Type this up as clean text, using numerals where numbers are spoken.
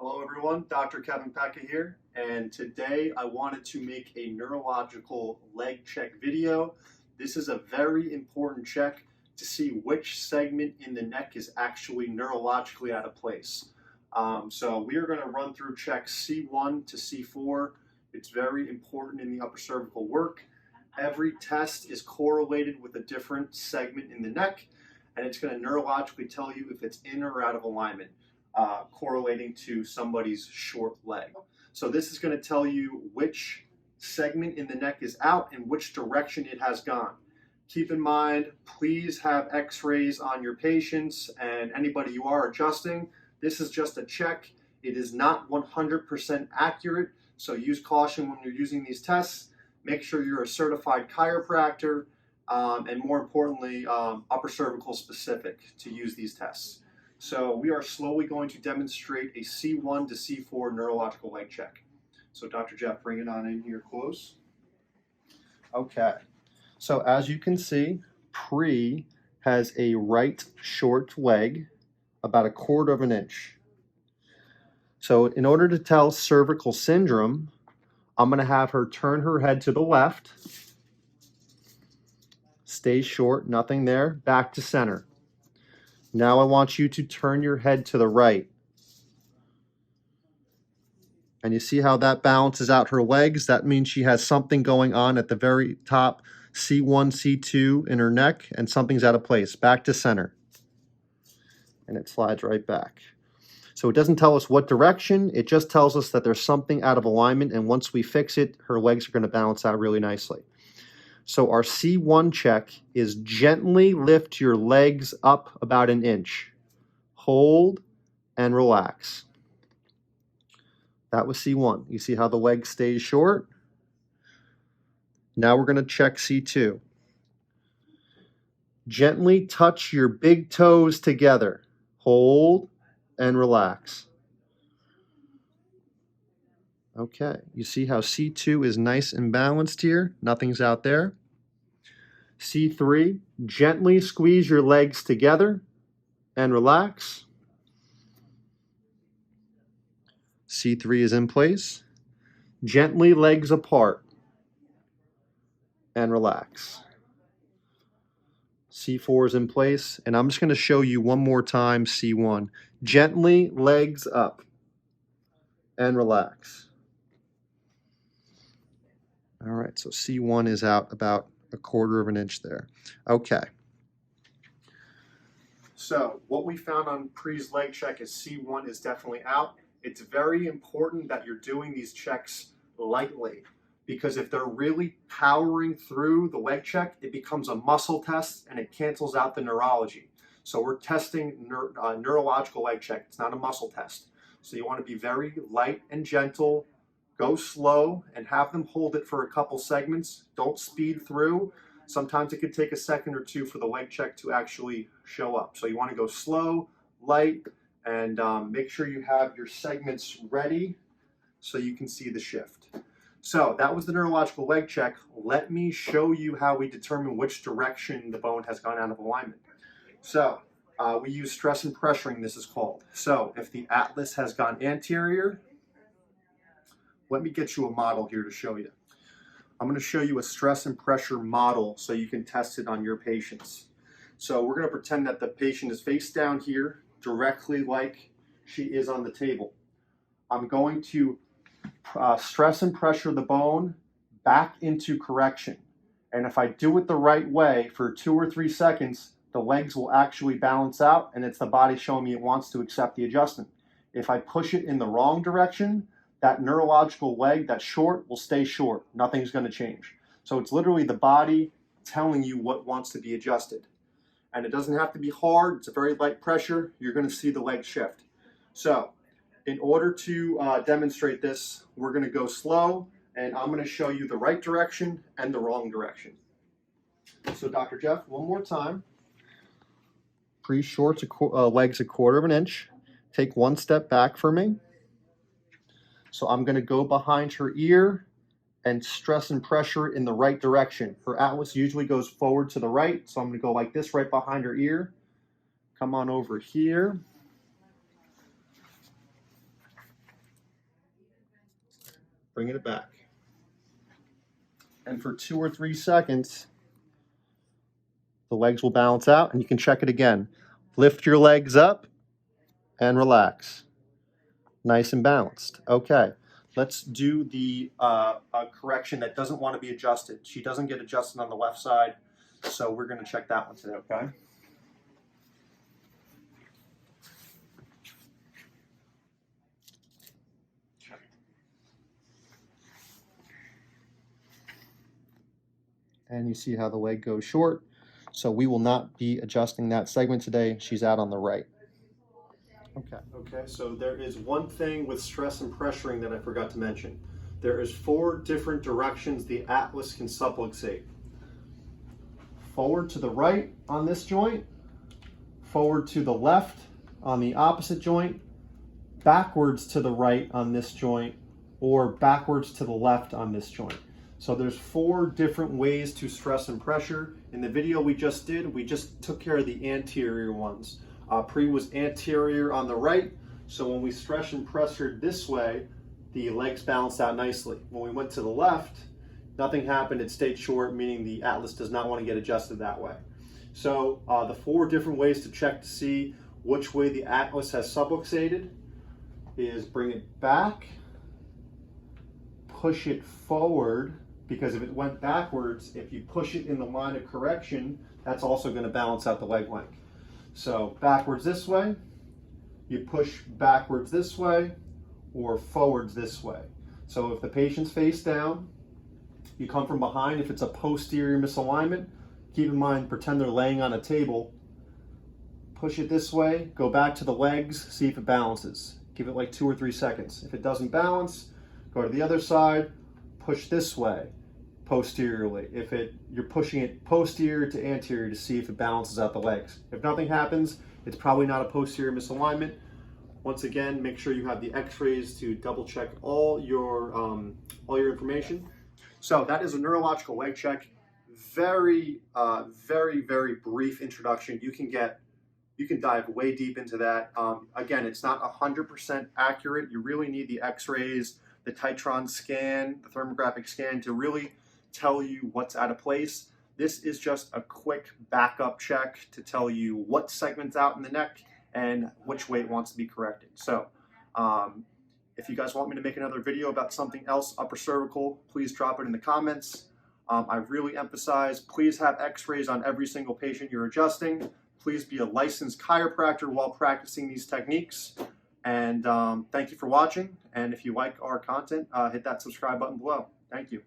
Hello everyone, Dr. Kevin Pecca here, and today I wanted to make a neurological leg check video. This is a very important check to see which segment in the neck is actually neurologically out of place. So we are going to run through checks C1 to C4. It's very important in the upper cervical work. Every test is correlated with a different segment in the neck, and it's going to neurologically tell you if it's in or out of alignment. Correlating to somebody's short leg. So this is going to tell you which segment in the neck is out and which direction it has gone. Keep in mind, please have x-rays on your patients and anybody you are adjusting. This is just a check. It is not 100% accurate, so use caution when you're using these tests. Make sure you're a certified chiropractor and more importantly, upper cervical specific to use these tests. So we are slowly going to demonstrate a C1 to C4 neurological leg check. So Dr. Jeff, bring it on in here close. Okay, so as you can see, Pre has a right short leg, about 1/4 of an inch. So in order to tell cervical syndrome, I'm going to have her turn her head to the left, stay short, nothing there, back to center. Now I want you to turn your head to the right. And you see how that balances out her legs? That means she has something going on at the very top, C1, C2 in her neck, and something's out of place. Back to center. And it slides right back. So it doesn't tell us what direction, it just tells us that there's something out of alignment, and once we fix it, her legs are going to balance out really nicely. So our C1 check is gently lift your legs up about 1 inch. Hold and relax. That was C1. You see how the leg stays short? Now we're going to check C2. Gently touch your big toes together. Hold and relax. Okay, you see how C2 is nice and balanced here? Nothing's out there. C3, gently squeeze your legs together and relax. C3 is in place. Gently legs apart and relax. C4 is in place, and I'm just going to show you one more time C1. Gently legs up and relax. All right, so C1 is out about 1/4 of an inch there. Okay. So what we found on Pre's leg check is C1 is definitely out. It's very important that you're doing these checks lightly, because if they're really powering through the leg check, it becomes a muscle test and it cancels out the neurology. So we're testing neurological leg check. It's not a muscle test. So you want to be very light and gentle. Go slow and have them hold it for a couple segments. Don't speed through. Sometimes it could take a second or two for the leg check to actually show up. So you want to go slow, light, and make sure you have your segments ready so you can see the shift. So that was the neurological leg check. Let me show you how we determine which direction the bone has gone out of alignment. So we use stress and pressuring, this is called. So if the atlas has gone anterior, let me get you a model here to show you. I'm going to show you a stress and pressure model so you can test it on your patients. So we're going to pretend that the patient is face down here, directly like she is on the table. I'm going to stress and pressure the bone back into correction. And if I do it the right way for 2 or 3 seconds, the legs will actually balance out, and it's the body showing me it wants to accept the adjustment. If I push it in the wrong direction, that neurological leg that's short will stay short. Nothing's going to change. So it's literally the body telling you what wants to be adjusted. And it doesn't have to be hard. It's a very light pressure. You're going to see the leg shift. So in order to demonstrate this, we're going to go slow, and I'm going to show you the right direction and the wrong direction. So Dr. Jeff, one more time. Pre-short legs 1/4 of an inch. Take 1 step back for me. So I'm going to go behind her ear and stress and pressure in the right direction. Her atlas usually goes forward to the right, so I'm going to go like this right behind her ear. Come on over here. bringing it back. And for 2 or 3 seconds, the legs will balance out, and you can check it again. Lift your legs up and relax. Nice and balanced. Okay, let's do the correction that doesn't want to be adjusted. She doesn't get adjusted on the left side, so we're going to check that one today, okay? And you see how the leg goes short. So we will not be adjusting that segment today. She's out on the right. Okay, so there is one thing with stress and pressuring that I forgot to mention. There is 4 different directions the atlas can subluxate. Forward to the right on this joint, forward to the left on the opposite joint, backwards to the right on this joint, or backwards to the left on this joint. So there's 4 different ways to stress and pressure. In the video we just did, we just took care of the anterior ones. Pre was anterior on the right, so when we stretch and pressured this way, the legs balanced out nicely. When we went to the left, nothing happened, it stayed short, meaning the atlas does not want to get adjusted that way. So the 4 different ways to check to see which way the atlas has subluxated is bring it back, push it forward, because if it went backwards, if you push it in the line of correction, that's also going to balance out the leg length. So backwards this way, you push backwards this way, or forwards this way. So if the patient's face down, you come from behind. If it's a posterior misalignment, keep in mind, pretend they're laying on a table. Push it this way, go back to the legs, see if it balances. Give it like 2 or 3 seconds. If it doesn't balance, go to the other side, push this way, posteriorly. You're pushing it posterior to anterior to see if it balances out the legs. If nothing happens, it's probably not a posterior misalignment. Once again, make sure you have the x-rays to double check all your information. So that is a neurological leg check. Very, very brief introduction. You can dive way deep into that. Again, it's not 100% accurate. You really need the x-rays, the Titron scan, the thermographic scan to really tell you what's out of place. This is just a quick backup check to tell you what segment's out in the neck and which way it wants to be corrected. So if you guys want me to make another video about something else upper cervical, please drop it in the comments. I really emphasize, please have x-rays on every single patient you're adjusting. Please be a licensed chiropractor while practicing these techniques. And thank you for watching. And if you like our content, hit that subscribe button below. Thank you.